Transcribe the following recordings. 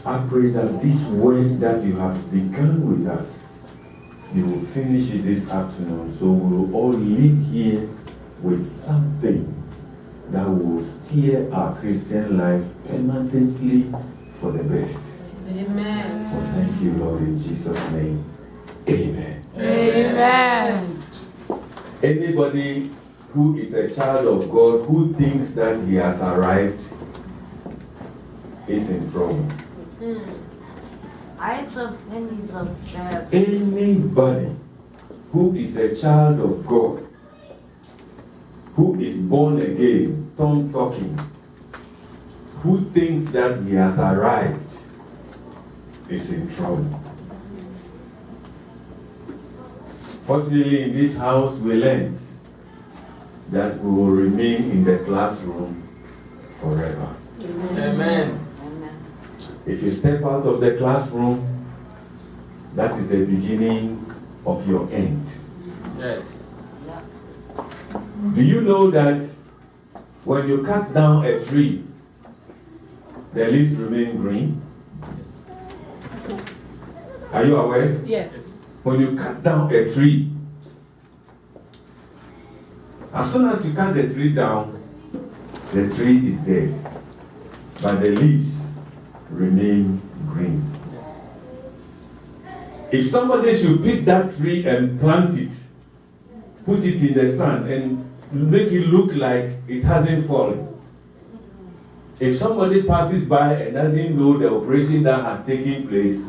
I pray that this work that you have begun with us, you will finish it this afternoon, so we will all leave here with something that will steer our Christian life permanently for the best. Amen. Oh, thank you, Lord, in Jesus' name. Amen. Amen. Anybody who is a child of God who thinks that he has arrived is in trouble. Anybody who is a child of God, who is born again, tongue talking, who thinks that he has arrived, is in trouble. Fortunately, in this house, we learned that we will remain in the classroom forever. Amen. If you step out of the classroom, that is the beginning of your end. Yes. Do you know that when you cut down a tree, the leaves remain green? Are you aware? Yes. When you cut down a tree, as soon as you cut the tree down, the tree is dead, but the leaves remain green. If somebody should pick that tree and plant it, put it in the sun and make it look like it hasn't fallen, if somebody passes by and doesn't know the operation that has taken place,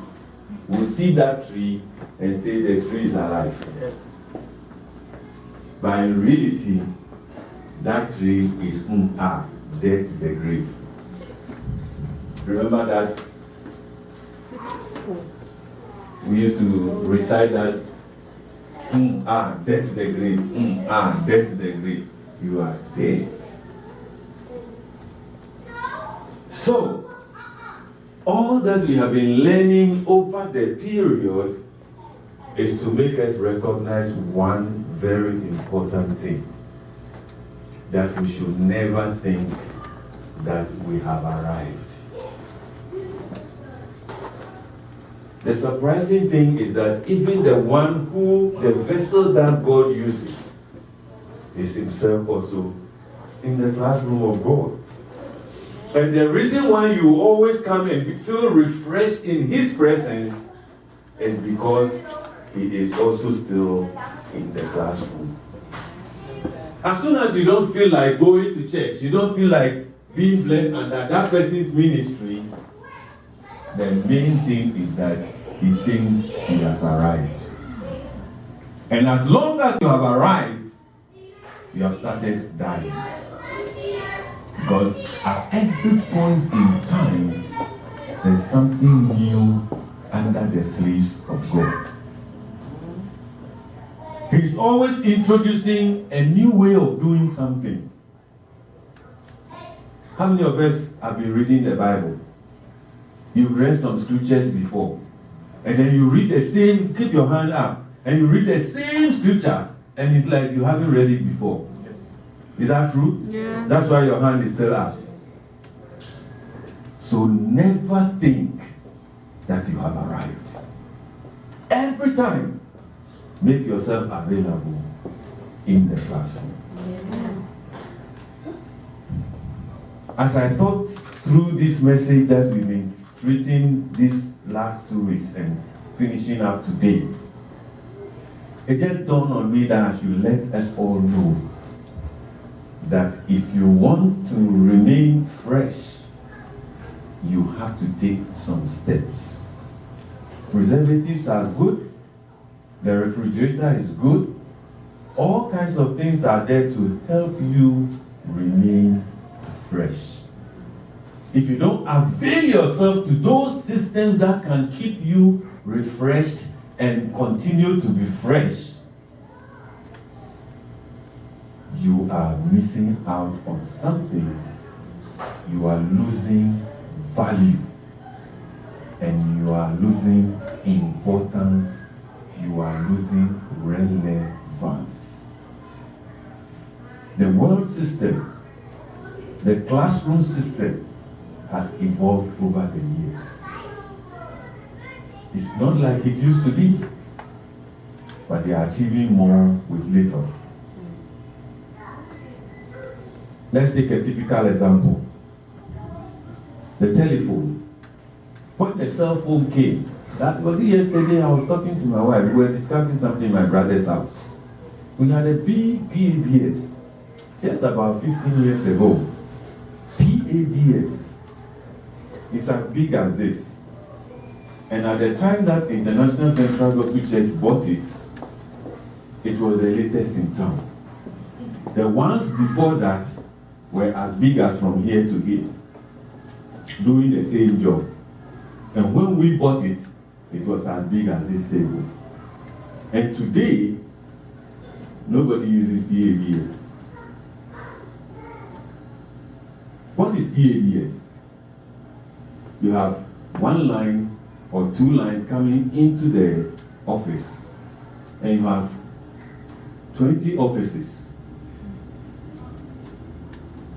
will see that tree and say the tree is alive. Yes. But in reality, that tree is dead to the grave. Remember that? We used to recite that, dead to the grave, dead to the grave. You are dead. So, all that we have been learning over the period is to make us recognize one very important thing, that we should never think that we have arrived. The surprising thing is that even the one who, the vessel that God uses, is himself also in the classroom of God. And the reason why you always come and feel refreshed in his presence is because he is also still in the classroom. As soon as you don't feel like going to church, you don't feel like being blessed under that person's ministry, the main thing is that he thinks he has arrived. And as long as you have arrived, you have started dying. Because at every point in time, there's something new under the sleeves of God. He's always introducing a new way of doing something. How many of us have been reading the Bible? You've read some scriptures before. And then you read the same, keep your hand up, and you read the same scripture, and it's like you haven't read it before. Yes. Is that true? Yeah. That's why your hand is still up. So never think that you have arrived. Every time, make yourself available in the classroom. As I thought through this message that we've been treating these last 2 weeks and finishing up today, it just dawned on me that I should let us all know that if you want to remain fresh, you have to take some steps. Preservatives are good. The refrigerator is good. All kinds of things are there to help you remain fresh. If you don't avail yourself to those systems that can keep you refreshed and continue to be fresh, you are missing out on something. You are losing value. And you are losing importance. You are losing relevance. The world system, the classroom system, has evolved over the years. It's not like it used to be, but they are achieving more with little. Let's take a typical example. The telephone. When the cell phone came, that was yesterday. I was talking to my wife. We were discussing something in my brother's house. We had a big PABS just about 15 years ago. PABS. It's as big as this. And at the time that International Central Gospel Church bought it, it was the latest in town. The ones before that were as big as from here to here, doing the same job. And when we bought it, it was as big as this table. And today, nobody uses PABS. What is PABS? You have one line or two lines coming into the office, and you have 20 offices.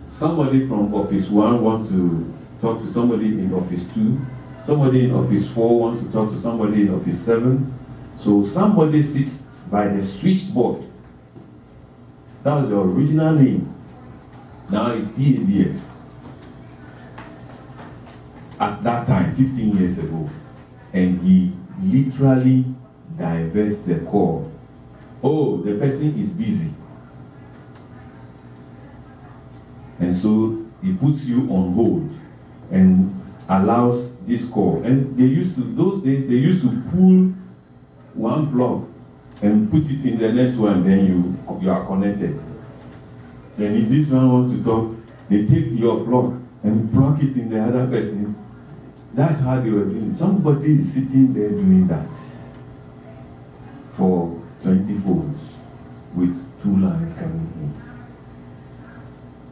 Somebody from office 1 wants to talk to somebody in office 2. Somebody in office 4 wants to talk to somebody in office 7. So somebody sits by the switchboard. That was the original name. Now it's PABS. At that time, 15 years ago. And he literally diverts the call. Oh, the person is busy. And so he puts you on hold and allows this call. And they used to, those days, they used to pull one plug and put it in the next one, then you are connected. Then if this one wants to talk, they take your plug and plug it in the other person. That's how they were doing it. Somebody is sitting there doing that for 20 phones with 2 lines coming in.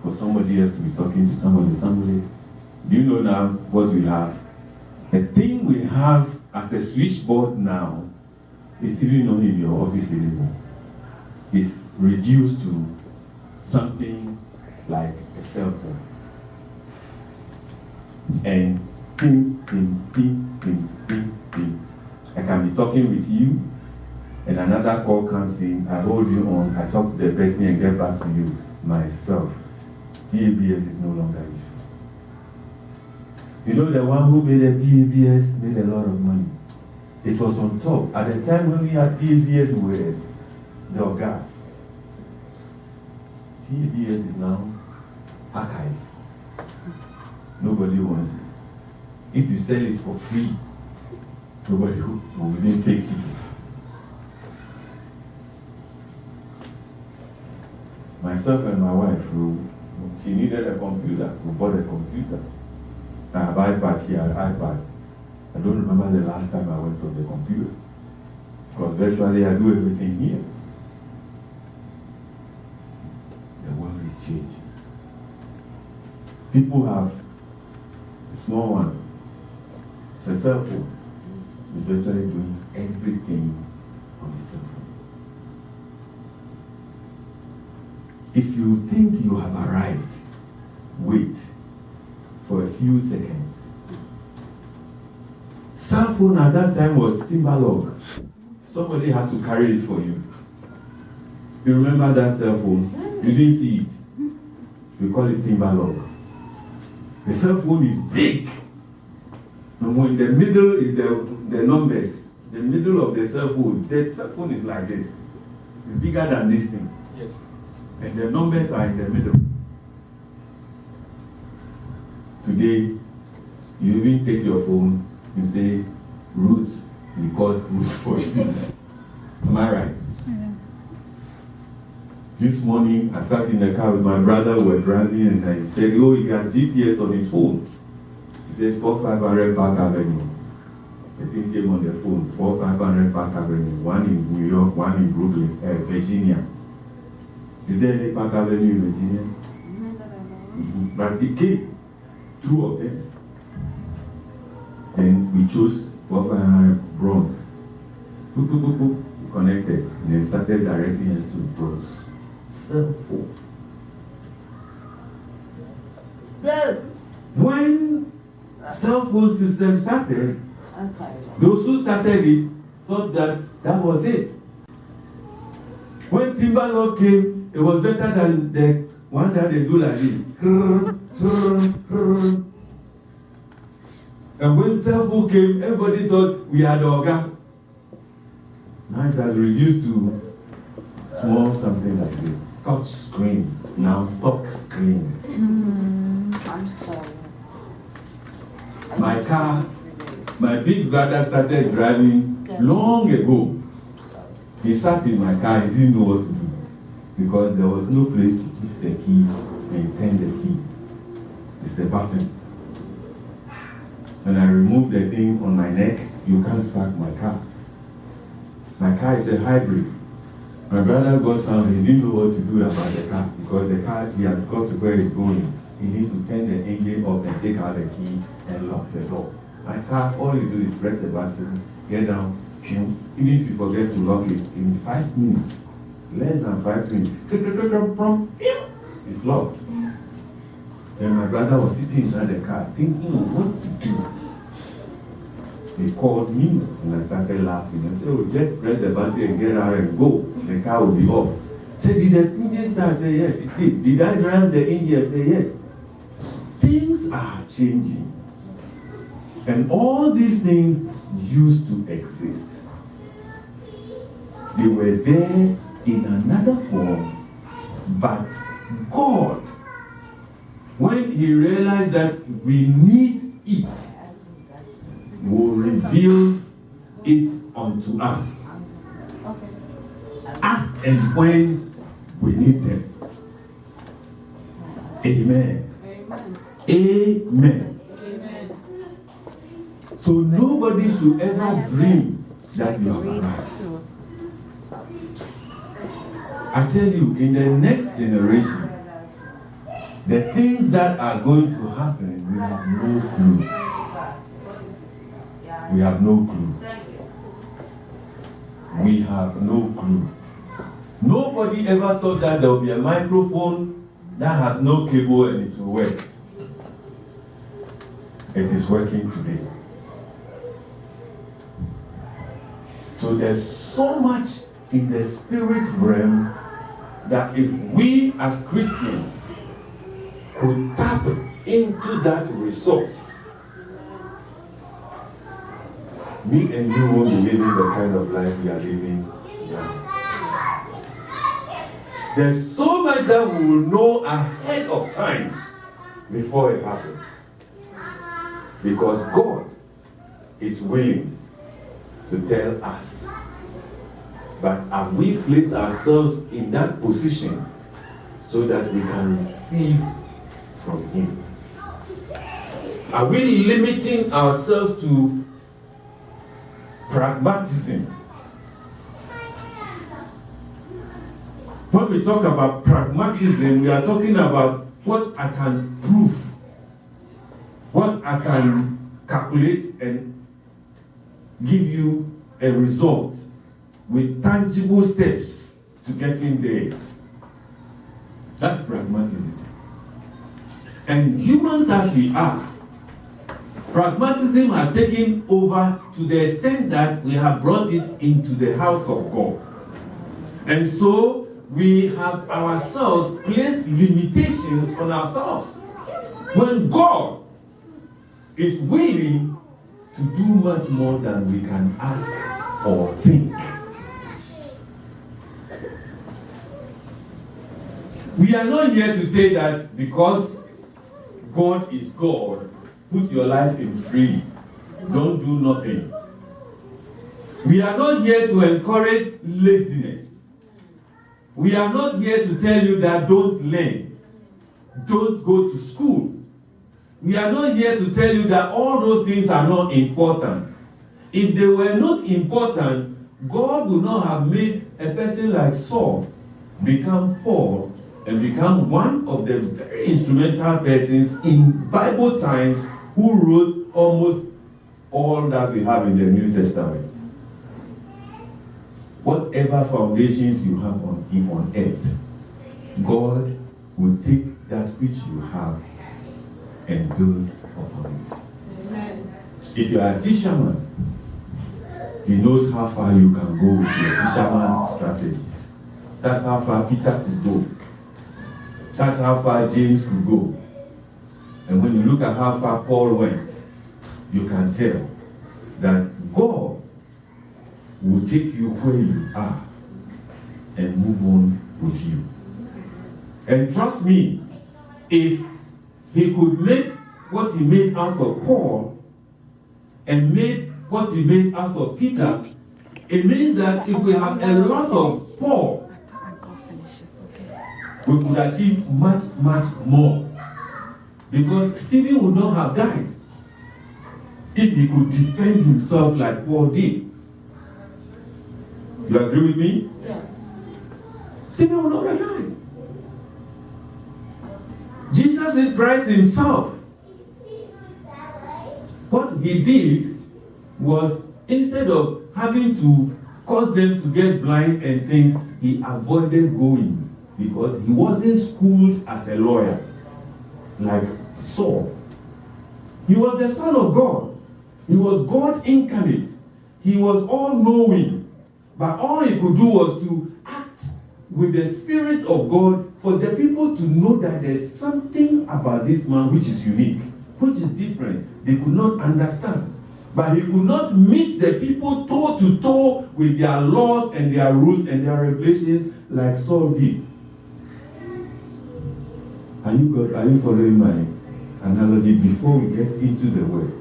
For somebody else to be talking to somebody. Do you know now what we have? The thing we have as a switchboard now is even not in your office anymore. It's reduced to something like a cell phone. And ping, ping, ping, ping, ping, ping. I can be talking with you, and another call comes in, I hold you on, I talk to the person and get back to you myself. PABS is no longer issue. You know, the one who made a PABS made a lot of money. It was on top. At the time when we had PABS, we were the gas. PABS is now archived. Nobody wants it. If you sell it for free, nobody will even take it. Myself and my wife, she needed a computer. We bought a computer. I have iPad, she had iPad. I don't remember the last time I went on the computer. Because virtually I do everything here. The world is changing. People have a small one. It's a cell phone. It's virtually doing everything on the cell phone. If you think you have arrived, wait for a few seconds. Cell phone at that time was Timberlog. Somebody had to carry it for you. You remember that cell phone? You didn't see it. We call it Timberlog. The cell phone is big. And when the middle is the numbers, the middle of the cell phone is like this. It's bigger than this thing. Yes. And the numbers are in the middle. Today, you even take your phone, you say, Ruth, because Ruth for you. Am I right? Yeah. This morning, I sat in the car with my brother, we were driving, and I said, oh, he got GPS on his phone. He said, 4500 Park Avenue. The thing came on the phone, 4500 Park Avenue, one in New York, one in Brooklyn, Virginia. Is there any Park Avenue in Virginia? Mm-hmm. But it came, 2 of them. And we chose 4500 Bronx. Boop, boop, boop, boop. We connected, and then started directing us to Bronx. Cell phone. When cell phone system started, Those who started it thought that was it. When Timberlock came, it was better than the one that they do like this. And when Selfo came, everybody thought we had organ. Now it has reduced to small something like this. Touch screen. Now touch screen. My car, my big brother started driving long ago. He sat in my car, he didn't know what to do. Because there was no place to put the key and turn the key. It's the button. When I remove the thing on my neck, you can't start my car. My car is a hybrid. My brother got some, he didn't know what to do about the car because the car, he has got to where it's going. He needs to turn the engine off and take out the key and lock the door. My car, all you do is press the button, get down, even if you forget to lock it, in 5 minutes, less than 5 minutes, it's locked. Then my brother was sitting inside the car thinking what to do. He called me and I started laughing. I said, oh, just press the button and get out and go. The car will be off. Said, did the engine start? I said, yes, it did. Did I drive the engine? I said, yes. Things are changing. And all these things used to exist. They were there in another form, but God, when He realized that we need it, will reveal it unto us. As and when we need them. Amen. Amen. Amen. So nobody should ever dream that you have arrived. I tell you, in the next generation, the things that are going to happen, we have no clue. We have no clue. We have no clue. Nobody ever thought that there will be a microphone that has no cable and it will work. It is working today. So there's so much in the spirit realm that if we as Christians could tap into that resource, me and you won't be living the kind of life we are living now. There's so much that we will know ahead of time before it happens. Because God is willing to tell us. But have we placed ourselves in that position so that we can receive from Him? Are we limiting ourselves to pragmatism? When we talk about pragmatism, we are talking about what I can prove, what I can calculate and give you a result with tangible steps to getting there. That's pragmatism. And humans as we are, pragmatism has taken over to the extent that we have brought it into the house of God. And so we have ourselves placed limitations on ourselves. When God is willing to do much more than we can ask or think. We are not here to say that because God is God, put your life in free. Don't do nothing. We are not here to encourage laziness. We are not here to tell you that don't learn. Don't go to school. We are not here to tell you that all those things are not important. If they were not important, God would not have made a person like Saul become Paul and become one of the very instrumental persons in Bible times who wrote almost all that we have in the New Testament. Whatever foundations you have on earth, God will take that which you have and build upon it. Amen. If you are a fisherman, he knows how far you can go with your fisherman strategies. That's how far Peter could go. That's how far James could go. And when you look at how far Paul went, you can tell that God will take you where you are and move on with you. And trust me, if he could make what he made out of Paul and made what he made out of Peter, it means that if we have a lot of Paul, we could achieve much, much more. Because Stephen would not have died if he could defend himself like Paul did. You agree with me? Yes. Stephen would not have died. Jesus is Christ himself. What he did was, instead of having to cause them to get blind and things, he avoided going because he wasn't schooled as a lawyer like Saul. He was the Son of God. He was God incarnate. He was all-knowing. But all he could do was to act with the Spirit of God for the people to know that there's something about this man which is unique, which is different. They could not understand. But he could not meet the people toe to toe with their laws and their rules and their regulations like Saul did. Are you following my analogy before we get into the word?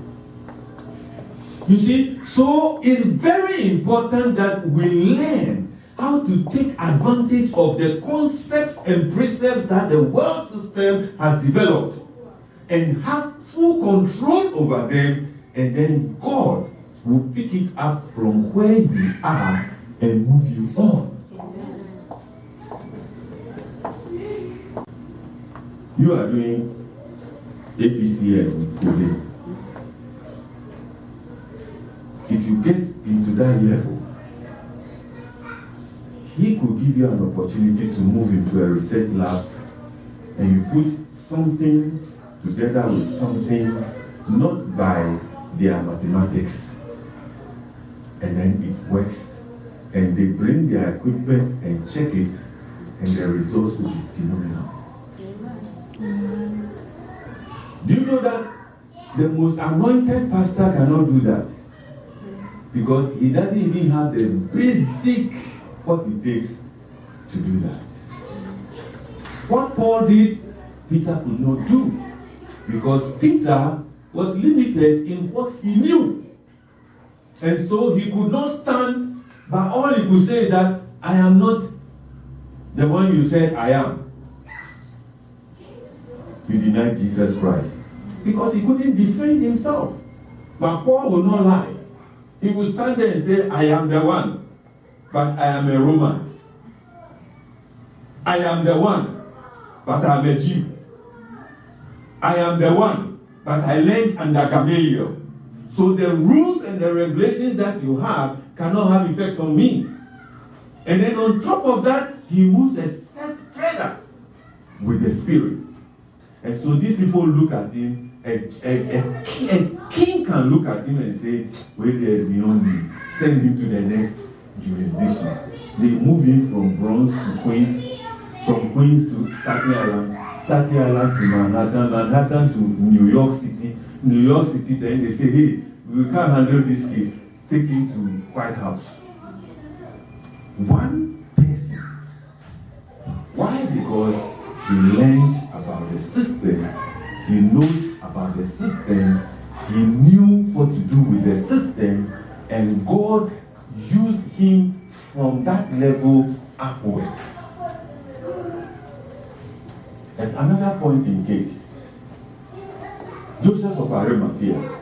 You see, so it's very important that we learn how to take advantage of the concepts and precepts that the world system has developed and have full control over them, and then God will pick it up from where you are and move you on. You are doing APCN today. If you get into that level, he could give you an opportunity to move into a research lab and you put something together with something, not by their mathematics, and then it works, and they bring their equipment and check it, and the results will be phenomenal. Do you know that the most anointed pastor cannot do that? Because he doesn't even have the basic what it takes to do that. What Paul did, Peter could not do. Because Peter was limited in what he knew. And so he could not stand, but all he could say is that I am not the one you said I am. He denied Jesus Christ. Because he couldn't defend himself. But Paul will not lie. He will stand there and say, I am the one, but I am a Roman. I am the one, but I am a Jew. I am the one, but I learned under Gamaliel. So the rules and the regulations that you have cannot have effect on me. And then on top of that, he moves a step further with the Spirit. And so these people look at him, a king can look at him and say, well, they're beyond me. Send him to the next jurisdiction. They move him from Bronx to Queens, from Queens to Staten Island to Manhattan, Manhattan to New York City. New York City, then they say, hey, we can't handle this case. Take him to White House. One person. Why? Because he learned about the system. He knows about the system. He knew what to do with the system. And God used him from that level upward. And another point in case, Joseph of Arimathea.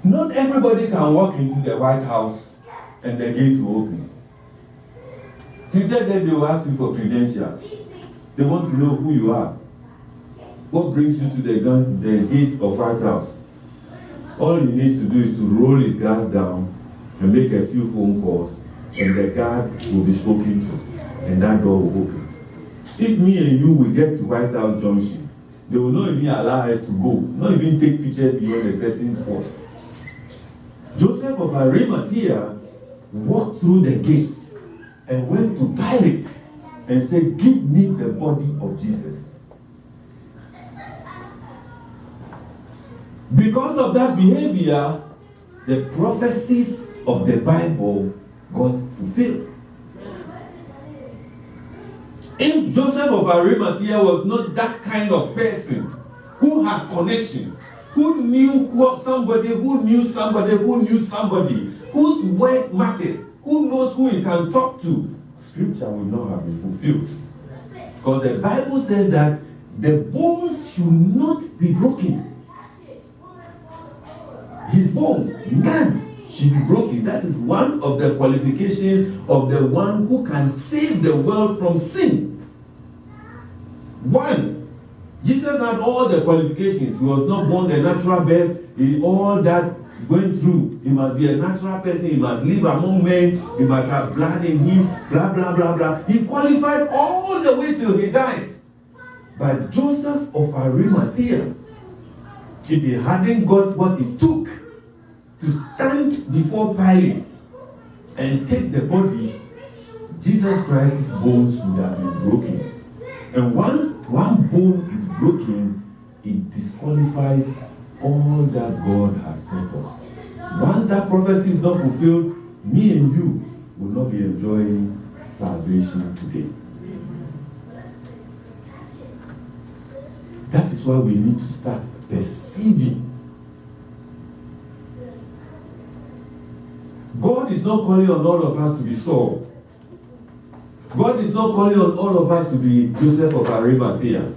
Not everybody can walk into the White House and the gate will open. Today they will ask you for credentials. They want to know who you are. What brings you to the gate of White House? All he needs to do is to roll his guards down and make a few phone calls, and the guard will be spoken to, and that door will open. If me and you will get to White House Junction, They will not even allow us to go, not even take pictures beyond a certain spot. Joseph of Arimathea walked through the gates and went to Pilate and said, "Give me the body of Jesus." Because of that behavior, the prophecies of the Bible got fulfilled. If Joseph of Arimathea was not that kind of person who had connections, who knew somebody, who knew somebody, who knew somebody, whose word matters, who knows who he can talk to, Scripture will not have been fulfilled. Because the Bible says that the bones should not be broken. His bones, none should be broken. That is one of the qualifications of the one who can save the world from sin. One, Jesus had all the qualifications. He was not born a natural birth. All that going through, he must be a natural person. He must live among men. He must have blood in him. Blah blah blah blah. He qualified all the way till he died. But Joseph of Arimathea, if he hadn't got what it took to stand before Pilate and take the body, Jesus Christ's bones would have been broken. And once one bone is broken, it disqualifies all that God has purposed. Once that prophecy is not fulfilled, me and you will not be enjoying salvation today. That is why we need to start perceiving. God is not calling on all of us to be Saul. God is not calling on all of us to be Joseph of Arimathea.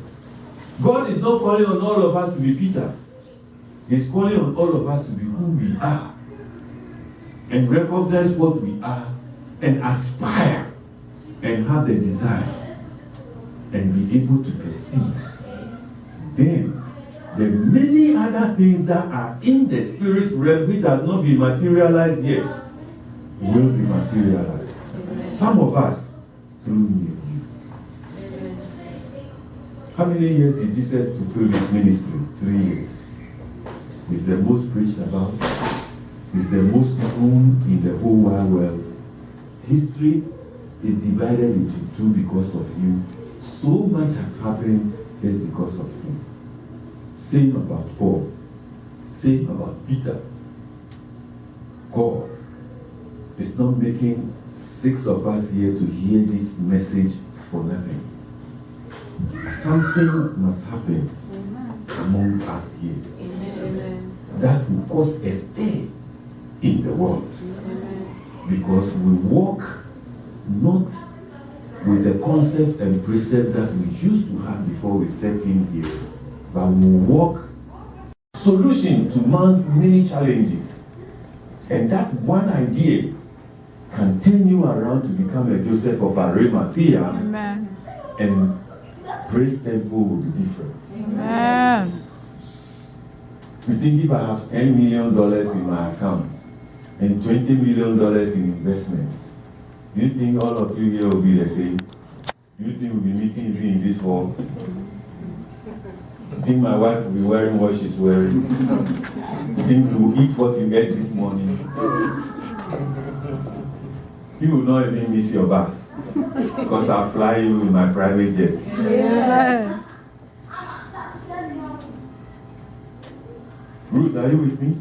God is not calling on all of us to be Peter. He's calling on all of us to be who we are and recognize what we are and aspire and have the desire and be able to perceive. Then the many other things that are in the spirit realm which has not been materialized yet will be materialized. Some of us through me and you. How many years did Jesus fulfill his ministry? 3 years. It's the most preached about. It's the most known in the whole wide world. History is divided into two because of him. So much has happened just because of him. Same about Paul. Same about Peter. God is not making 6 of us here to hear this message for nothing. Something must happen among us here that will cause a stir in the world. Because we walk not with the concept and precept that we used to have before we stepped in here, but we walk solution to man's many challenges. And that one idea can turn you around to become a Joseph of Arimathea. Amen. And Praise Temple will be different. Amen. You think if I have $10 million in my account and $20 million in investments, do you think all of you here will be the same? Do you think we'll be meeting you in this hall? You think my wife will be wearing what she's wearing? You think you will eat what you ate this morning? You will not even miss your bus because I'll fly you in my private jet. Yeah. Ruth, are you with me?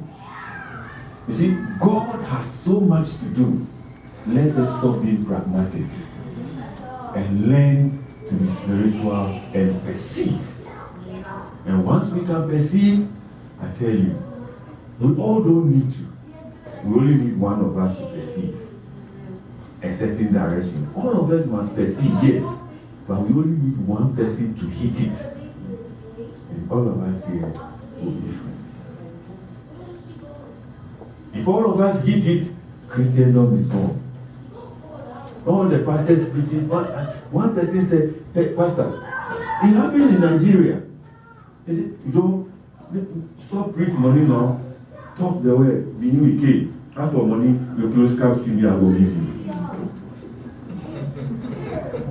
You see, God has so much to do. Let us stop being pragmatic and learn to be spiritual and perceive. And once we can perceive, I tell you, we all don't need to. We only need one of us to perceive a certain direction. All of us must perceive, yes, but we only need one person to hit it. And all of us here will be different. If all of us hit it, Christendom is gone. All the pastors preaching, one person said, "Hey, Pastor, it happened in Nigeria." He said, "Joe, stop preaching money now. Talk the way. Being we came. Ask for money, you close come see me, I will give you."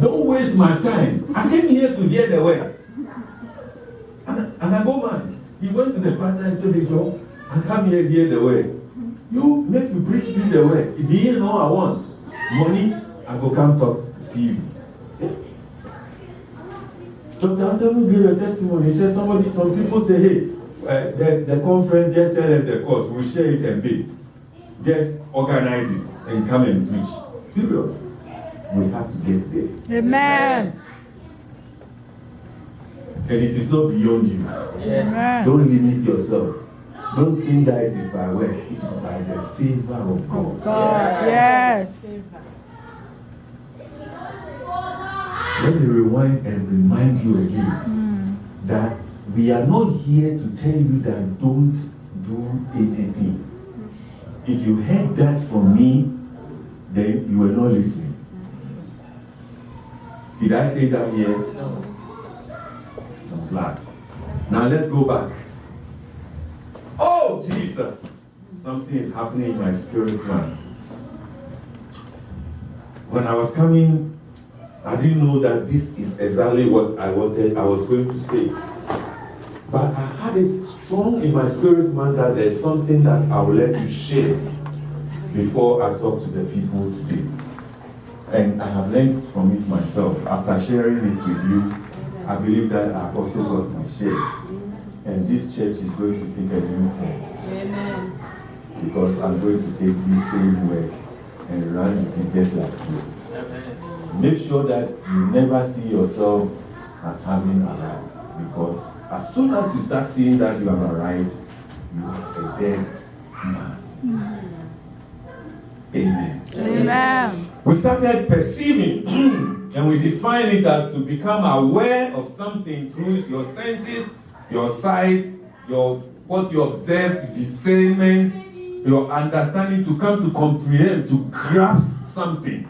Don't waste my time. I came here to hear the word. I'm And I go, man, he went to the pastor and told him, I come here, hear the word. You make you preach me the word. If you hear all I want, money, I go come talk to you. Yes. Dr. Anthony gave a testimony. He said some people say, hey, the conference, just tell us the cost. We'll share it and pay. Just organize it and come and preach. Period. We have to get there. Amen. And it is not beyond you. Yes. Amen. Don't limit yourself. Don't think that it is by works. It is by the favor of God. God, yes. Let me rewind and remind you again that we are not here to tell you that don't do anything. If you heard that from me, then you were not listening. Did I say that here? No. I'm glad. Now let's go back. Oh, Jesus! Something is happening in my spirit, man. When I was coming, I didn't know that this is exactly what I was going to say. But I had it strong in my spirit, man, that there's something that I will let you share before I talk to the people today. And I have learned from it myself. After sharing it with you, I believe that I've also got my share. And this church is going to take a new form. Amen. Because I'm going to take this same work and run it just like you. Amen. Make sure that you never see yourself as having arrived. Because as soon as you start seeing that you have arrived, you are a dead man. Amen. Amen. We started perceiving and we define it as to become aware of something through your senses, your sight, what you observe, discernment, your understanding, to come to comprehend, to grasp something.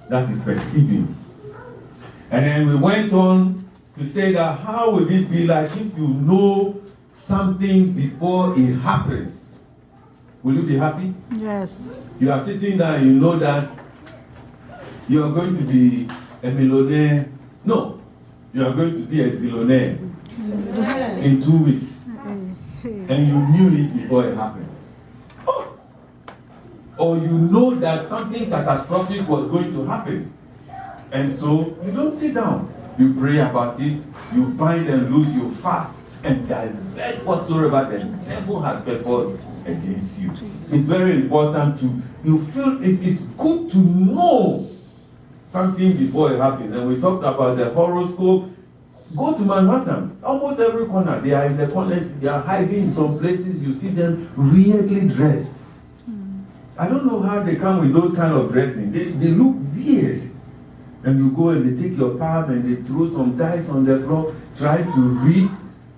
That is perceiving. And then we went on to say that how would it be like if you know something before it happens? Will you be happy? Yes. You are sitting there and you know that you are going to be a millionaire. No, you are going to be a zillionaire in 2 weeks. And you knew it before it happens. Oh. Or you know that something catastrophic was going to happen. And so you don't sit down. You pray about it, you bind and loose, you fast and divert whatsoever the devil has purposed against you. It's very important you feel it's good to know something before it happens. And we talked about the horoscope. Go to Manhattan. Almost every corner, they are in the corners, they are hiding in some places. You see them weirdly dressed. I don't know how they come with those kind of dressing. They look weird. And you go and they take your palm and they throw some dice on the floor, try to read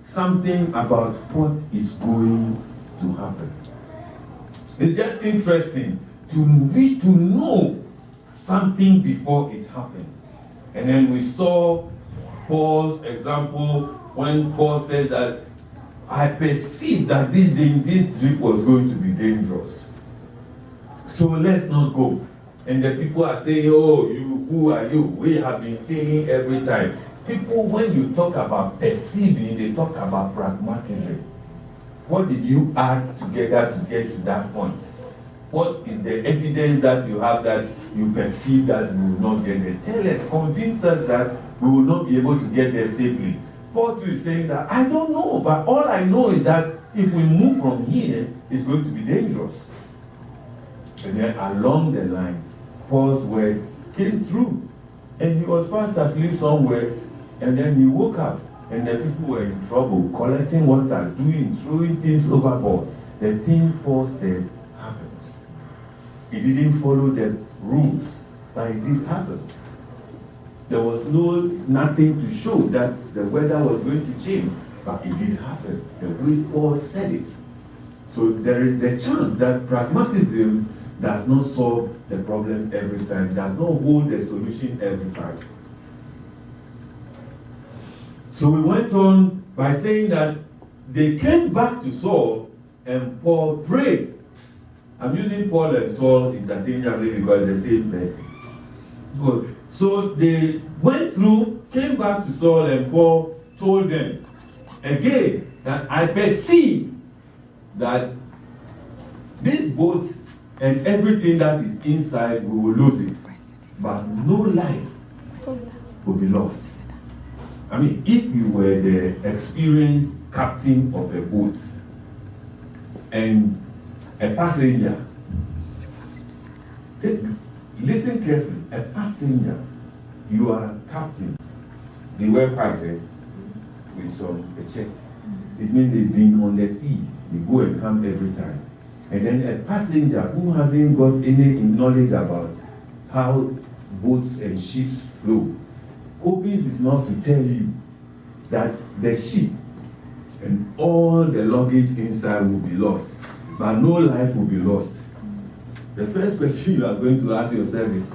something about what is going to happen. It's just interesting to wish to know something before it happens. And then we saw Paul's example when Paul said that I perceived that this trip was going to be dangerous. So let's not go. And the people are saying, oh, who are you? We have been saying every time. People, when you talk about perceiving, they talk about pragmatism. What did you add together to get to that point? What is the evidence that you have that you perceive that we will not get there? Tell us, convince us that we will not be able to get there safely. Paul is saying that, I don't know, but all I know is that if we move from here, it's going to be dangerous. And then along the line, Paul's word came through. And he was fast asleep somewhere, and then he woke up, and the people were in trouble, collecting water, throwing things overboard. The thing Paul said happened. He didn't follow the rules, but it did happen. There was nothing to show that the weather was going to change, but it did happen. The way Paul said it. So there is the chance that pragmatism does not solve the problem every time, does not hold the solution every time. So we went on by saying that they came back to Saul and Paul prayed. I'm using Paul and Saul interchangeably because it's the same person. Good. So they went through, came back to Saul, and Paul told them. again, that I perceive that this boat and everything that is inside, we will lose it. But no life will be lost. I mean, if you were the experienced captain of a boat and a passenger, listen carefully, a passenger, you are captain. They were fighting with a check. It means they've been on the sea. They go and come every time. And then a passenger who hasn't got any knowledge about how boats and ships flow opens his mouth to tell you that the ship and all the luggage inside will be lost, but no life will be lost. The first question you are going to ask yourself is,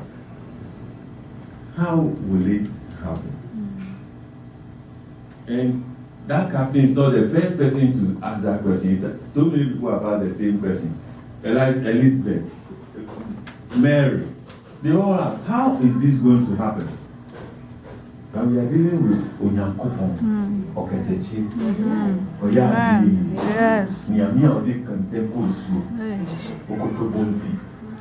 how will it happen? And that captain is not the first person to ask that question. So many people have asked the same question. Elizabeth, Mary, they all ask, how is this going to happen? And we are dealing with Onyankopon, Oketechi, Oyadi, Yes. Niamia Ode Kantekosu, Okotobonti.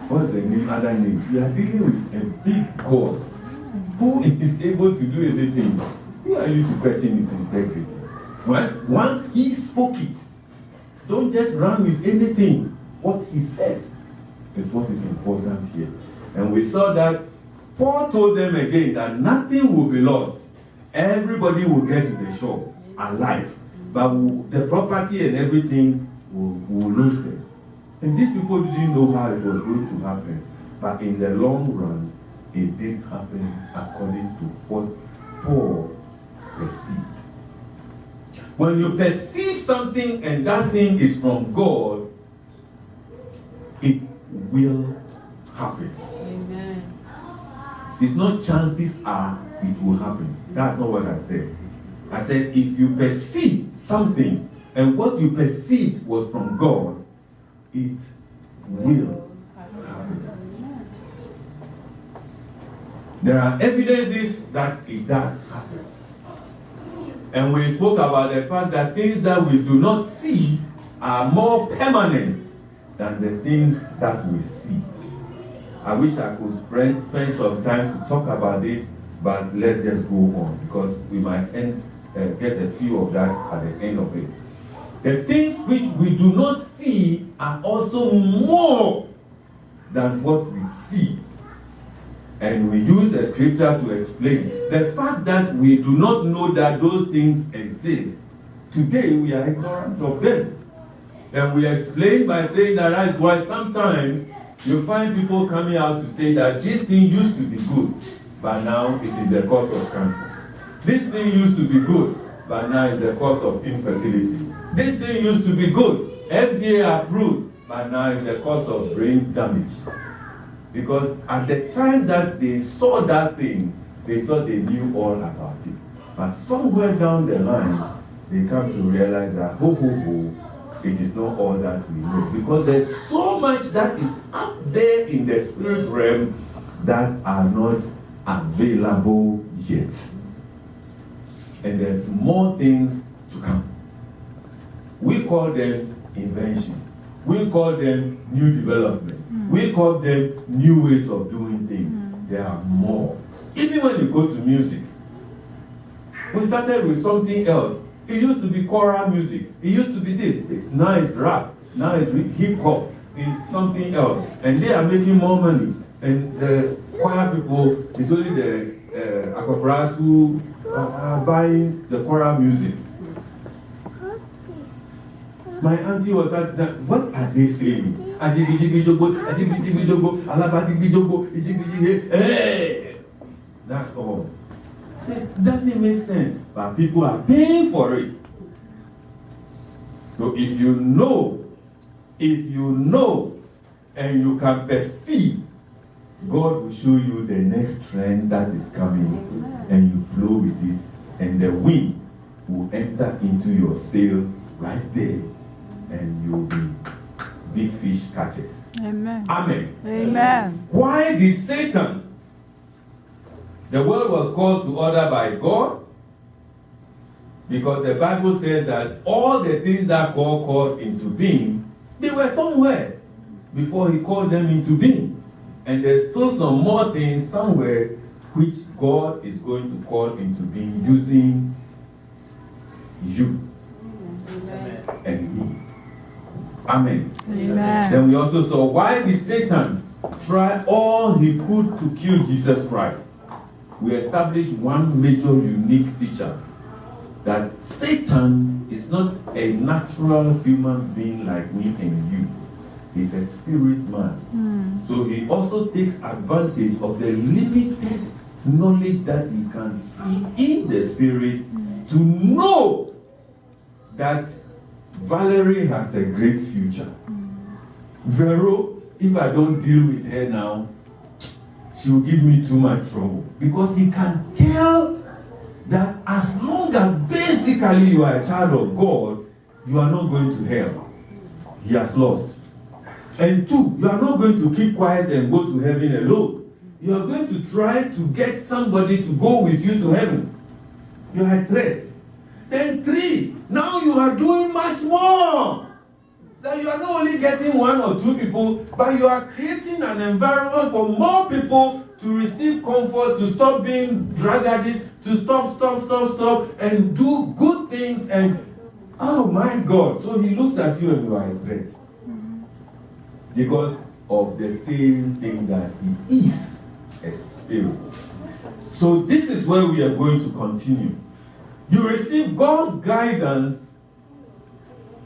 What's the name, other name? We are dealing with a big God who is able to do everything. Who are you to question his integrity? Once he spoke it, don't just run with anything. What he said is what is important here. And we saw that Paul told them again that nothing will be lost. Everybody will get to the shore alive. But the property and everything will lose them. And these people didn't know how it was going to happen. But in the long run, it did happen according to what Paul perceived. When you perceive something and that thing is from God, it will happen. Amen. It's not chances are it will happen. That's not what I said. I said if you perceive something and what you perceived was from God, it will happen. There are evidences that it does happen. And we spoke about the fact that things that we do not see are more permanent than the things that we see. I wish I could spend some time to talk about this, but let's just go on because we might get a few of that at the end of it. The things which we do not see are also more than what we see. And we use the scripture to explain the fact that we do not know that those things exist. Today we are ignorant of them. And we explain by saying that that's why sometimes you find people coming out to say that this thing used to be good, but now it is the cause of cancer. This thing used to be good, but now it's the cause of infertility. This thing used to be good, FDA approved, but now it's the cause of brain damage. Because at the time that they saw that thing, they thought they knew all about it. But somewhere down the line, they come to realize that, it is not all that we know. Because there's so much that is up there in the spirit realm that are not available yet. And there's more things to come. We call them inventions. We call them new development. We call them new ways of doing things. There are more. Even when you go to music, we started with something else. It used to be choral music. It used to be this. Now it's rap. Now it's hip hop. It's something else. And they are making more money. And the choir people, it's only the acapellas who are buying the choral music. My auntie was asking, what are they saying? Hey! That's all. Doesn't make sense, but people are paying for it. So if you know, and you can perceive, God will show you the next trend that is coming, and you flow with it, and the wind will enter into your sail right there, and you'll be big fish catchers. Amen. Amen. Amen. Why did Satan? The world was called to order by God. Because the Bible says that all the things that God called into being, they were somewhere before he called them into being. And there's still some more things somewhere which God is going to call into being using you and me. Amen. Amen. Then we also saw, why did Satan try all he could to kill Jesus Christ? We established one major unique feature, that Satan is not a natural human being like me and you. He's a spirit man. So he also takes advantage of the limited knowledge that he can see in the spirit to know that Valerie has a great future. Vero, if I don't deal with her now, she will give me too much trouble. Because he can tell that as long as basically you are a child of God, you are not going to hell. He has lost. And two, you are not going to keep quiet and go to heaven alone. You are going to try to get somebody to go with you to heaven. You are a threat. Then three, now you are doing much more. That you are not only getting one or two people, but you are creating an environment for more people to receive comfort, to stop being drug addicts, to stop, and do good things. And oh my God. So he looks at you and you are a threat. Because of the same thing that he is, a spirit. So this is where we are going to continue. You receive God's guidance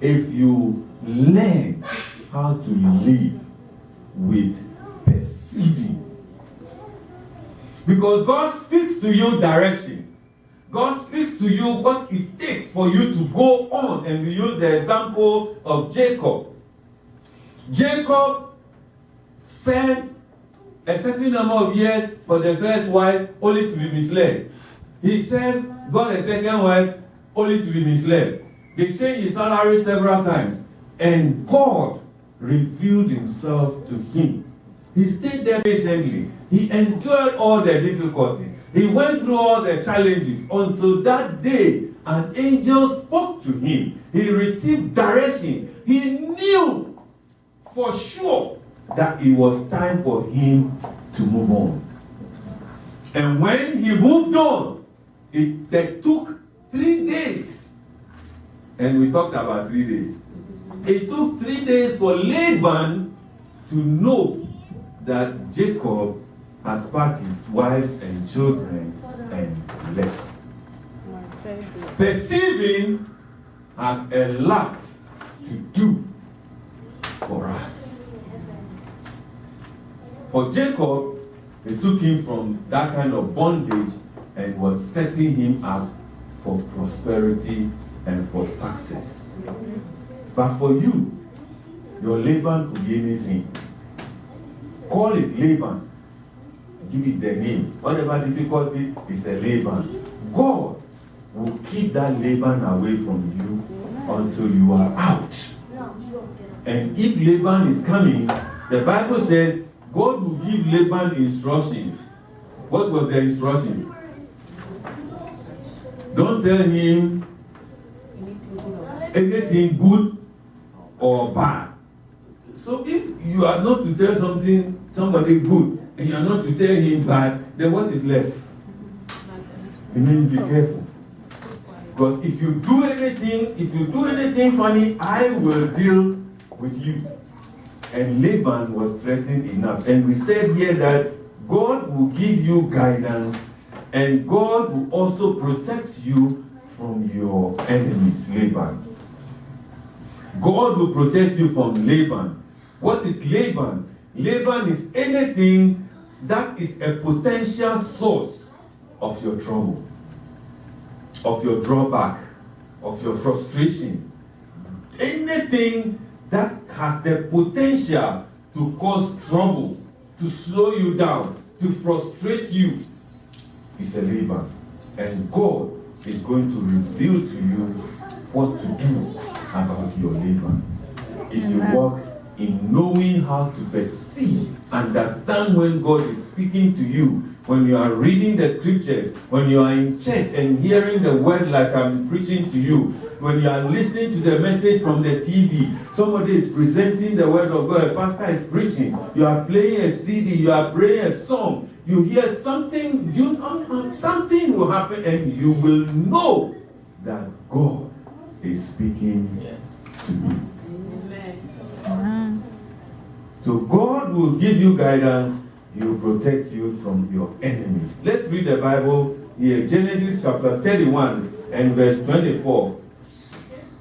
if you learn how to live with perceiving. Because God speaks to you direction. God speaks to you what it takes for you to go on. And we use the example of Jacob. Jacob served a certain number of years for the first wife only to be misled. He served God a second wife only to be misled. They changed his salary several times. And God revealed himself to him. He stayed there patiently. He endured all the difficulty. He went through all the challenges until that day an angel spoke to him. He received direction. He knew for sure that it was time for him to move on. And when he moved on, it took 3 days. And we talked about 3 days. It took 3 days for Laban to know that Jacob has packed his wives and children and left. Perceiving has a lot to do for us. For Jacob, they took him from that kind of bondage and was setting him up for prosperity and for success. But for you, your Laban could be anything. Call it Laban. Give it the name. Whatever difficulty is a Laban. God will keep that Laban away from you until you are out. And if Laban is coming, the Bible said God will give Laban instructions. What was the instruction? Don't tell him anything good or bad. So if you are not to tell somebody good, and you are not to tell him bad, then what is left? It means be careful. Because if you do anything funny, I will deal with you. And Laban was threatened enough. And we said here that God will give you guidance, and God will also protect you from your enemies, Laban. God will protect you from Laban. What is Laban? Laban is anything that is a potential source of your trouble, of your drawback, of your frustration. Anything that has the potential to cause trouble, to slow you down, to frustrate you, is a Laban. And God is going to reveal to you what to do about your Laban. If you walk in knowing how to perceive, understand when God is speaking to you, when you are reading the scriptures, when you are in church and hearing the word like I'm preaching to you, when you are listening to the message from the TV, somebody is presenting the word of God, a pastor is preaching, you are playing a CD, you are praying a song, you hear something, something will happen and you will know that God is speaking to you. Amen. So God will give you guidance, He will protect you from your enemies. Let's read the Bible here, Genesis chapter 31 and verse 24.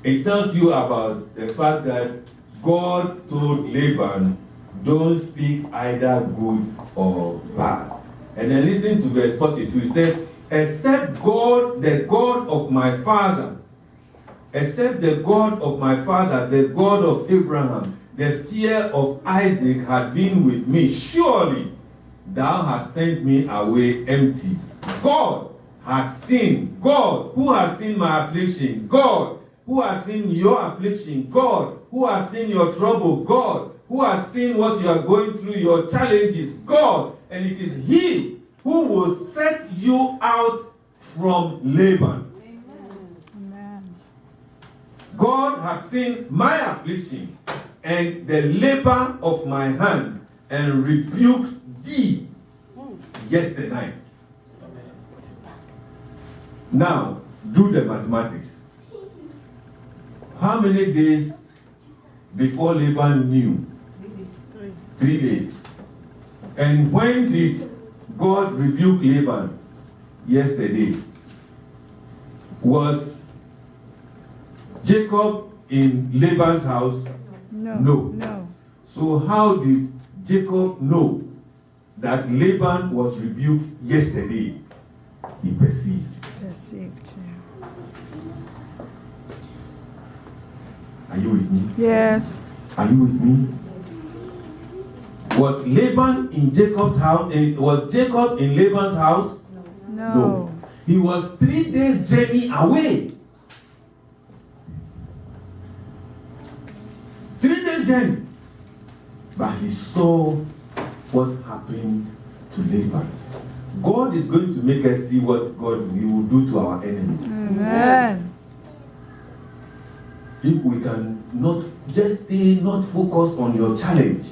It tells you about the fact that God told Laban, don't speak either good or bad. And then listen to verse 42. He said, except God, the God of my father, except the God of my father, the God of Abraham, the fear of Isaac had been with me, surely thou hast sent me away empty. God had seen, God who has seen my affliction, God who has seen your affliction, God who has seen your trouble, God who has seen what you are going through, your challenges, God, and it is He who will set you out from Laban. Amen. God has seen my affliction and the labor of my hand and rebuked thee yesterday. Now, do the mathematics. How many days before Laban knew? 3 days. And when did God rebuke Laban? Yesterday. Was Jacob in Laban's house? No. No. No. So how did Jacob know that Laban was rebuked yesterday? He perceived. Perceived. Are you with me? Yes. Are you with me? Was Laban in Jacob's house? Was Jacob in Laban's house? No. He was 3 days journey away. 3 days journey. But he saw what happened to Laban. God is going to make us see what God will do to our enemies. Amen. If we can not just stay not focused on your challenge.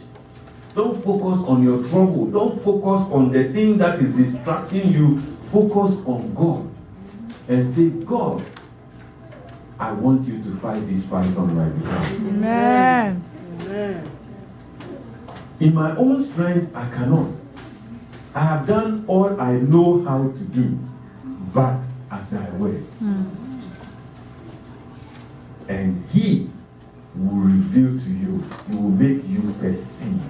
Don't focus on your trouble. Don't focus on the thing that is distracting you. Focus on God. And say, God, I want you to fight this fight on my behalf. Amen. Amen. In my own strength, I cannot. I have done all I know how to do, but at thy word. And He will reveal to you, He will make you perceive.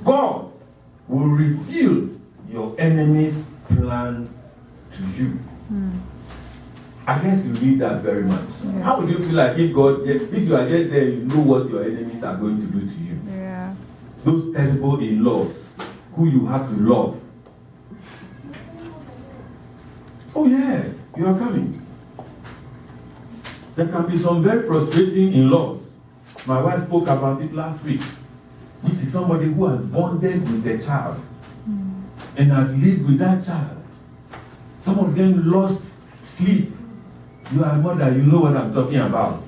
God will reveal your enemy's plans to you. I guess you need that very much. Yes. How would you feel like if you are just there, you know what your enemies are going to do to you? Yeah. Those terrible in-laws who you have to love. Oh yes, you are coming. There can be some very frustrating in-laws. My wife spoke about it last week. This is somebody who has bonded with the child and has lived with that child. Some of them lost sleep. You are a mother, you know what I'm talking about.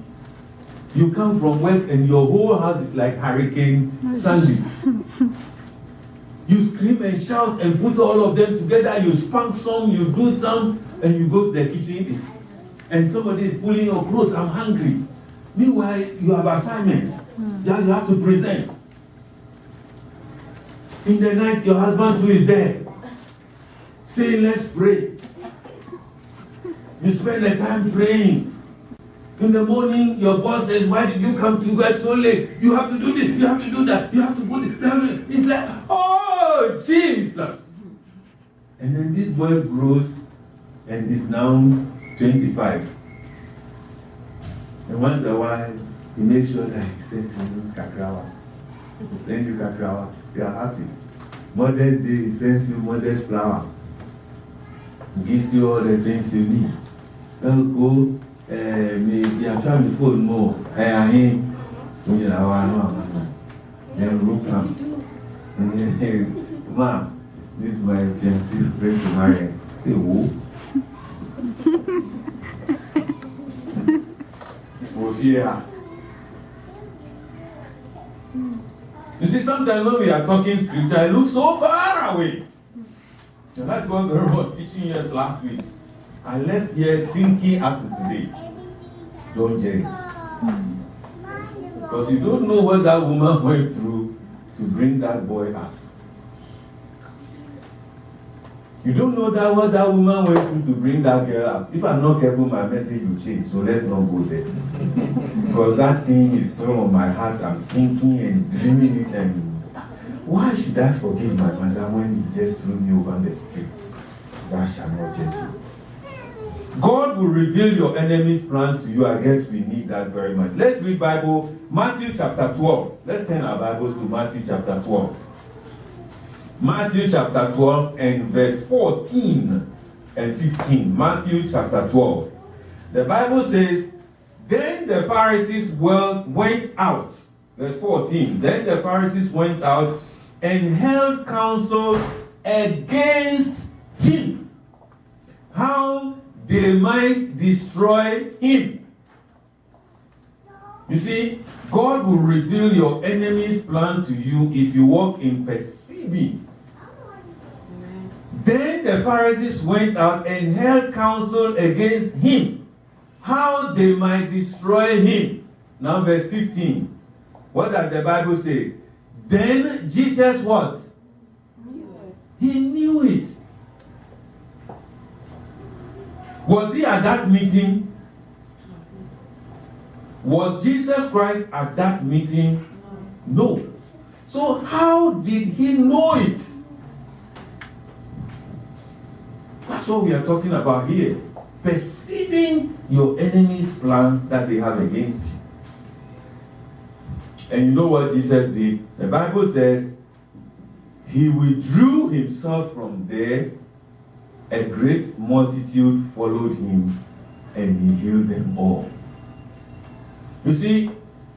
You come from work and your whole house is like Hurricane Sandy. You scream and shout and put all of them together. You spank some, you do some, and you go to the kitchen and somebody is pulling your clothes. I'm hungry. Meanwhile, you have assignments that you have to present. In the night, your husband too is there, saying, let's pray. You spend the time praying. In the morning, your boss says, why did you come to work so late? You have to do this, you have to do that, you have to put it. It's like, oh, Jesus. And then this boy grows and is now 25. And once in a while, he makes sure that he sends you kakrawa. He sends you kakrawa, you are happy. Mother's Day, he sends you mother's flower. He gives you all the things you need. Now go, maybe I'm trying to phone more. Then room comes. Ma, This is my fiancé, ready to marry. Say, who? Yeah. You see, sometimes when we are talking scripture, I look so far away. And that's what God was teaching us last week. I left here thinking up to today. Don't judge. Because you don't know what that woman went through to bring that boy up. You don't know that what that woman went through to bring that girl up. If I'm not careful, my message will change. So let's not go there. Because that thing is still on my heart. I'm thinking and dreaming it. And why should I forgive my mother when he just threw me over the streets? That shall not change you. God will reveal your enemy's plans to you. I guess we need that very much. Let's read Bible, Matthew chapter 12. Let's turn our Bibles to Matthew chapter 12. Matthew chapter 12 and verse 14 and 15. Matthew chapter 12. The Bible says, then the Pharisees went out. Verse 14. Then the Pharisees went out and held counsel against him, how they might destroy him. You see, God will reveal your enemy's plan to you if you walk in perceiving. Then the Pharisees went out and held counsel against him, how they might destroy him. Now verse 15. What does the Bible say? Then Jesus what? He knew it. Was he at that meeting? Was Jesus Christ at that meeting? No. So how did he know it? That's what we are talking about here. Perceiving your enemy's plans that they have against you. And you know what Jesus did? The Bible says, he withdrew himself from there. A great multitude followed him, and he healed them all. You see,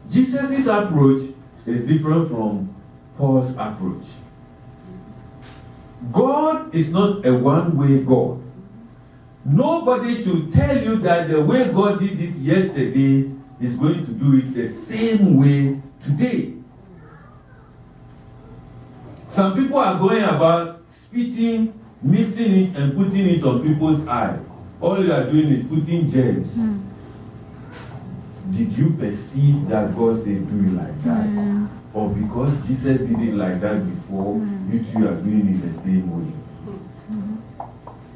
Jesus' approach is different from Paul's approach. God is not a one-way God. Nobody should tell you that the way God did it yesterday is going to do it the same way today. Some people are going about spitting, mixing it, and putting it on people's eyes. All you are doing is putting gems. Did you perceive that God said do it like that? Or because Jesus did it like that before, you two are doing it the same way?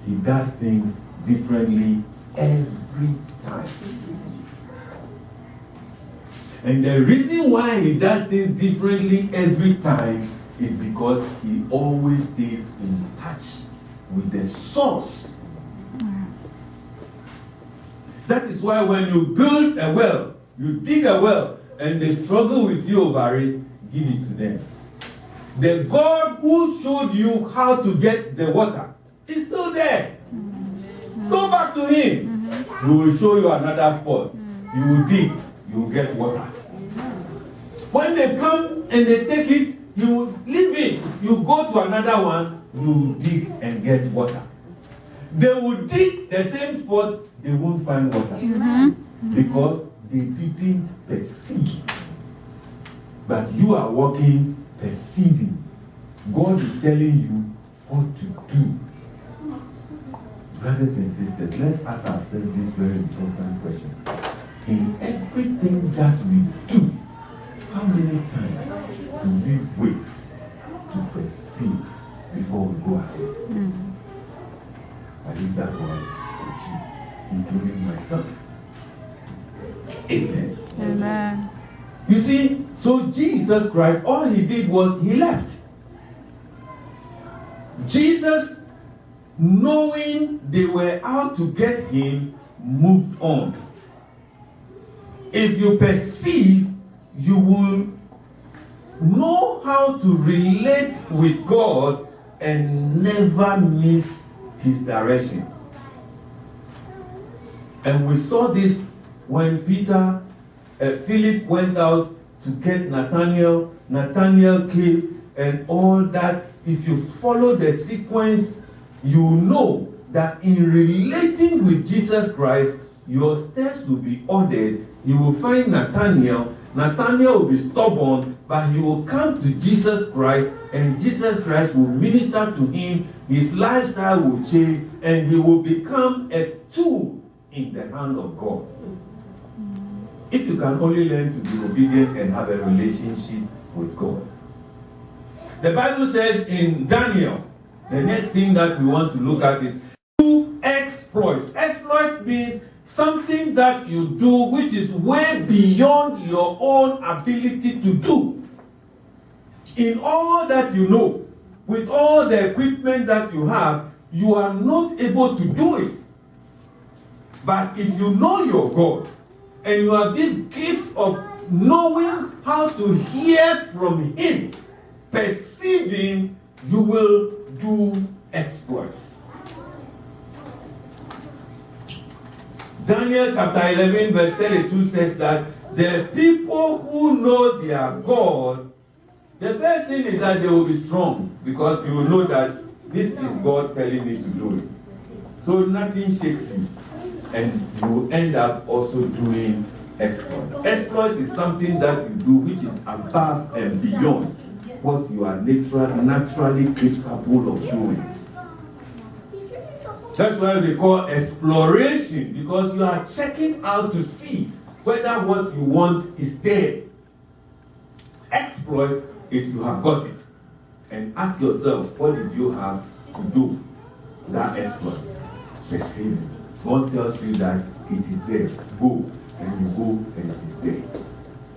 He does things differently every time. And the reason why he does things differently every time is because he always stays in touch with the source. That is why when you build a well, you dig a well, and they struggle with you over it, give it to them. The God who showed you how to get the water is still there. Go back to him. He will show you another spot. You will dig, you will get water. When they come and they take it, you will leave it. You go to another one, you will dig and get water. They will dig the same spot, they won't find water. Because they didn't perceive. But you are walking, perceiving. God is telling you what to do. Brothers and sisters, let's ask ourselves this very important question. In everything that we do, how many times do we wait to perceive before we go ahead? I leave that one with you, including myself. Amen. Amen. You see, so Jesus Christ, all he did was he left. Jesus, knowing they were out to get him, moved on. If you perceive, you will know how to relate with God and never miss his direction. And we saw this when Philip went out to get Nathanael. Nathanael came, and all that if you follow the sequence, you know that in relating with Jesus Christ, your steps will be ordered. You will find Nathaniel. Nathaniel will be stubborn, but he will come to Jesus Christ, and Jesus Christ will minister to him. His lifestyle will change, and he will become a tool in the hand of God. If you can only learn to be obedient and have a relationship with God. The Bible says in Daniel, the next thing that we want to look at is two exploits. Exploits means something that you do which is way beyond your own ability to do. In all that you know, with all the equipment that you have, you are not able to do it. But if you know your God, and you have this gift of knowing how to hear from Him, perceiving, you will do exploits. Daniel chapter 11 verse 32 says that the people who know their God, the first thing is that they will be strong, because you will know that this is God telling me to do it. So nothing shakes you, and you will end up also doing exploits. Exploits is something that you do which is above and beyond what you are naturally capable of doing. That's why we call exploration, because you are checking out to see whether what you want is there. Exploit is you have got it. And ask yourself, what did you have to do that exploit? Perceive it. God tells you that it is there. Go. And you go and it is there.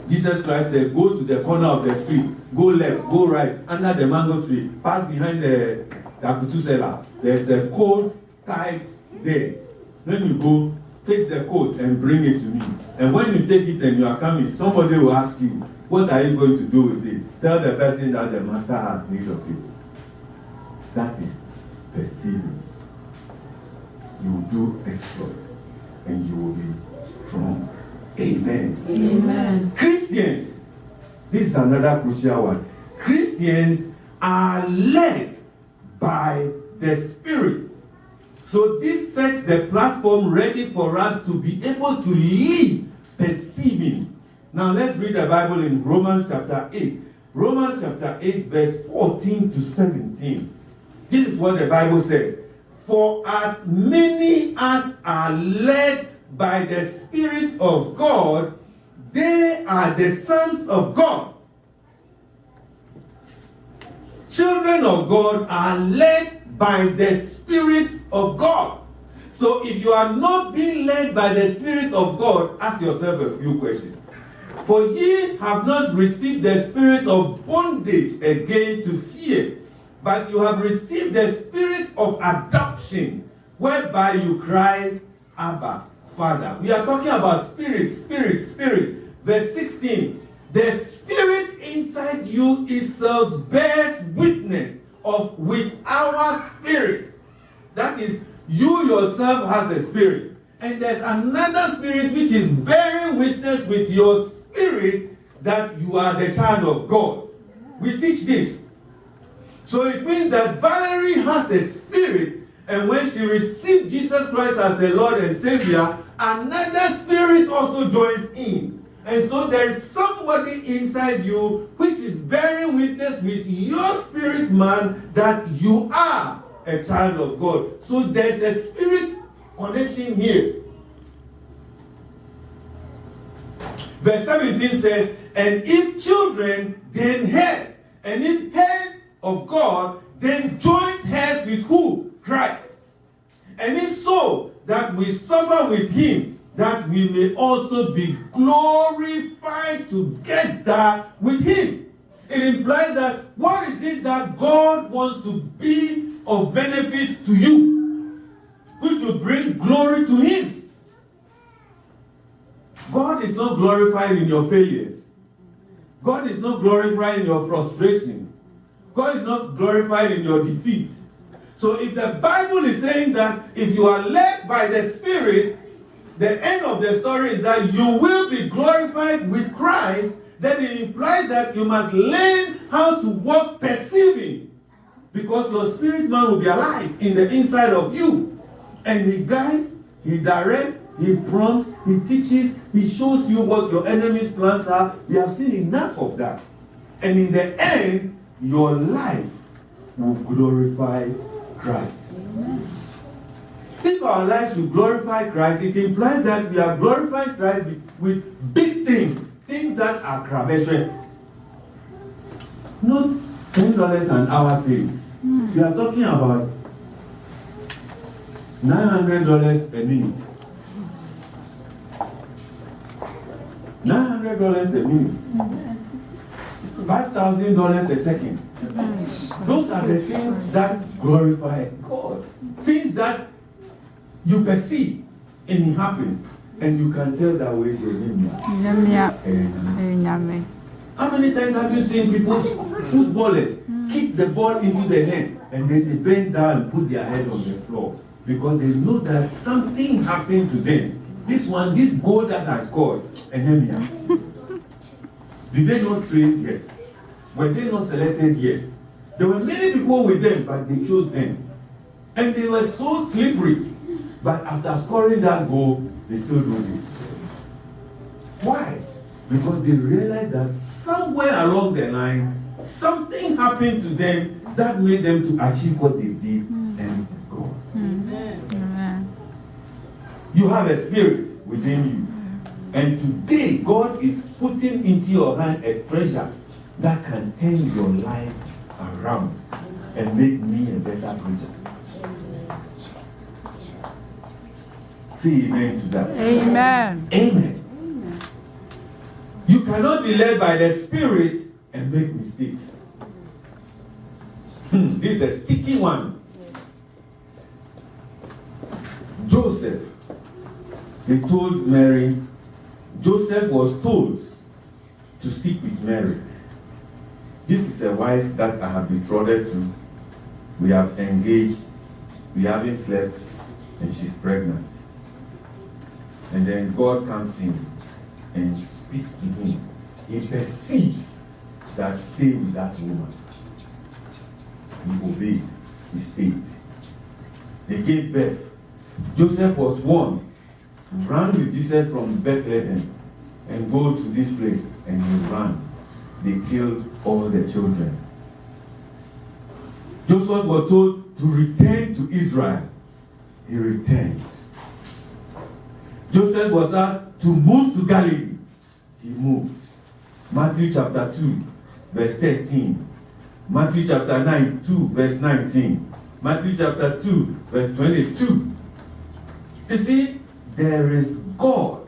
Jesus Christ said, go to the corner of the street, go left, go right, under the mango tree, pass behind the akutu seller. There's a coat tied there. When you go, take the coat and bring it to me. And when you take it and you are coming, somebody will ask you, what are you going to do with it? Tell the person that the master has need of it. That is perceiving. You will do exploits and you will be strong. Amen. Amen. Christians, this is another crucial one. Christians are led by the Spirit. So this sets the platform ready for us to be able to live perceiving. Now let's read the Bible in Romans chapter 8. Romans chapter 8 verse 14 to 17. This is what the Bible says. For as many as are led by the Spirit of God, they are the sons of God. Children of God are led by the Spirit of God. So if you are not being led by the Spirit of God, ask yourself a few questions. For ye have not received the spirit of bondage again to fear, but you have received the spirit of adoption, whereby you cry, Abba, Father. We are talking about spirit. Verse 16. The spirit inside you itself bears witness with our spirit. That is, you yourself has a spirit. And there's another spirit which is bearing witness with your spirit that you are the child of God. We teach this. So it means that Valerie has a spirit, and when she received Jesus Christ as the Lord and Savior, another spirit also joins in. And so there is somebody inside you which is bearing witness with your spirit man that you are a child of God. So there's a spirit connection here. Verse 17 says, and if children, then heirs. And if heirs of God, then joint heirs with who? Christ. And if so, that we suffer with him, that we may also be glorified together with him. It implies that what is it that God wants to be of benefit to you, which will bring glory to him? God is not glorified in your failures. God is not glorified in your frustration. God is not glorified in your defeat. So if the Bible is saying that if you are led by the Spirit, the end of the story is that you will be glorified with Christ, then it implies that you must learn how to walk perceiving. Because your spirit man will be alive in the inside of you. And he guides, he directs, he prompts, he teaches, he shows you what your enemy's plans are. We have seen enough of that. And in the end, your life will glorify Christ. If our lives will glorify Christ, it implies that we are glorifying Christ with big things, things that are cravation. Not $10 an hour things. We are talking about $900 a minute. $900 a minute. $5,000 a second. Those are the things that glorify God. Things that you perceive and it happens. And you can tell that way your name. How many times have you seen people, footballers, kick the ball into the net and then they bend down and put their head on the floor? Because they know that something happened to them. This goal that I scored, Nehemiah. Did they not train? Yes. Were they not selected? Yes. There were many people with them, but they chose them. And they were so slippery. But after scoring that goal, they still do this. Why? Because they realized that somewhere along the line, something happened to them that made them to achieve what they did, and it is God. Amen. You have a spirit within you. And today, God is putting into your hand a treasure that can turn your life around and make me a better preacher. Say amen to that. Amen. Amen. You cannot be led by the Spirit and make mistakes. This is a sticky one. Joseph, they told Mary, Joseph was told to stick with Mary. This is a wife that I have betrothed to. We have engaged, we haven't slept, and she's pregnant. And then God comes in and speaks to him. He perceives that stay with that woman. He obeyed. He stayed. They gave birth. Joseph was warned. Ran with Jesus from Bethlehem and go to this place. And he ran. They killed all the children. Joseph was told to return to Israel. He returned. Joseph was asked to move to Galilee. He moved. Matthew chapter 2, verse 13. Matthew chapter 2, verse 19. Matthew chapter 2, verse 22. You see, there is God.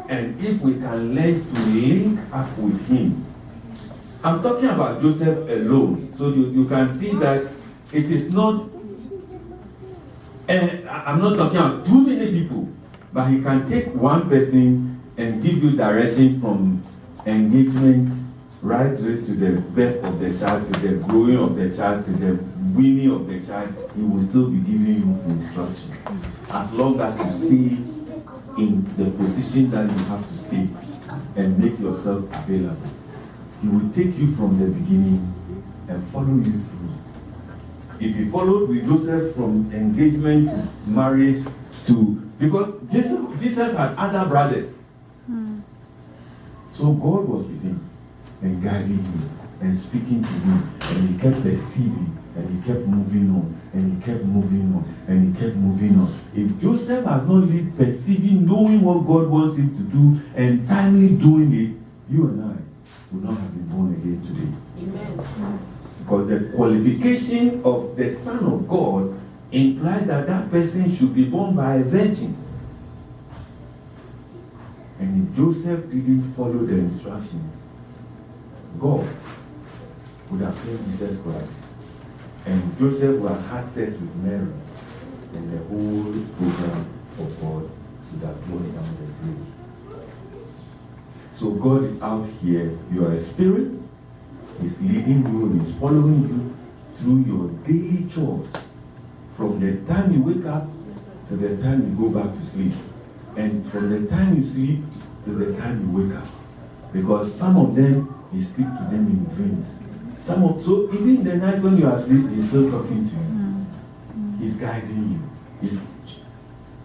And if we can learn to link up with him. I'm talking about Joseph alone. So you can see that it is not, I'm not talking about too many people. But he can take one person and give you direction from engagement right through to the birth of the child, to the growing of the child, to the weaning of the child. He will still be giving you instruction. As long as you stay in the position that you have to stay and make yourself available. He will take you from the beginning and follow you through. If he followed with Joseph from engagement to marriage to, because Jesus had other brothers. So God was with him and guiding him and speaking to him, and he kept perceiving, and he kept moving on, and he kept moving on, and he kept moving on. If Joseph had not lived perceiving, knowing what God wants him to do, and timely doing it, you and I would not have been born again today. Amen. Because the qualification of the Son of God implies that that person should be born by a virgin. And if Joseph didn't follow the instructions, God would have killed Jesus Christ. And Joseph would have had sex with Mary. And the whole program of God would have gone down the drain. So God is out here. You are a spirit. He's leading you and he's following you through your daily chores. From the time you wake up to the time you go back to sleep. And from the time you sleep to the time you wake up. Because some of them, he speaks to them in dreams. So even in the night when you are asleep, he's still talking to you. He's guiding you.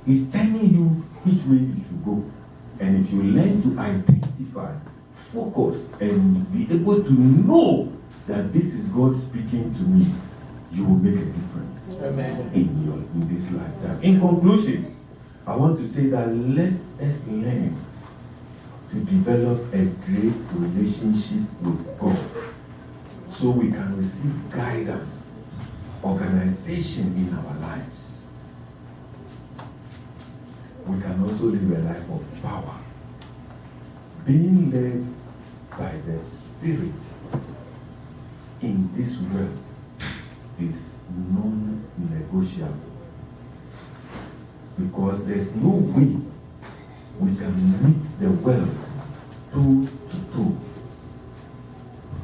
He's telling you which way you should go. And if you learn to identify, focus, and be able to know that this is God speaking to me, you will make a difference. Amen. In this lifetime. In conclusion, I want to say that let us learn to develop a great relationship with God so we can receive guidance, organization in our lives. We can also live a life of power, being led by the Spirit in this world is non-negotiable, because there's no way we can meet the world toe to toe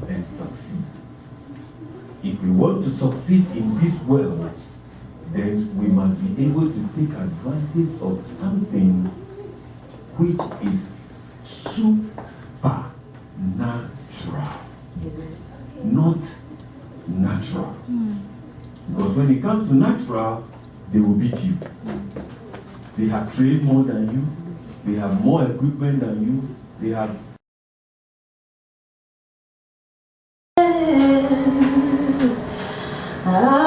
and succeed. If we want to succeed in this world, then we must be able to take advantage of something which is supernatural, not natural. Because when it comes to natural, they will beat you. They have trained more than you. They have more equipment than you. They have Ah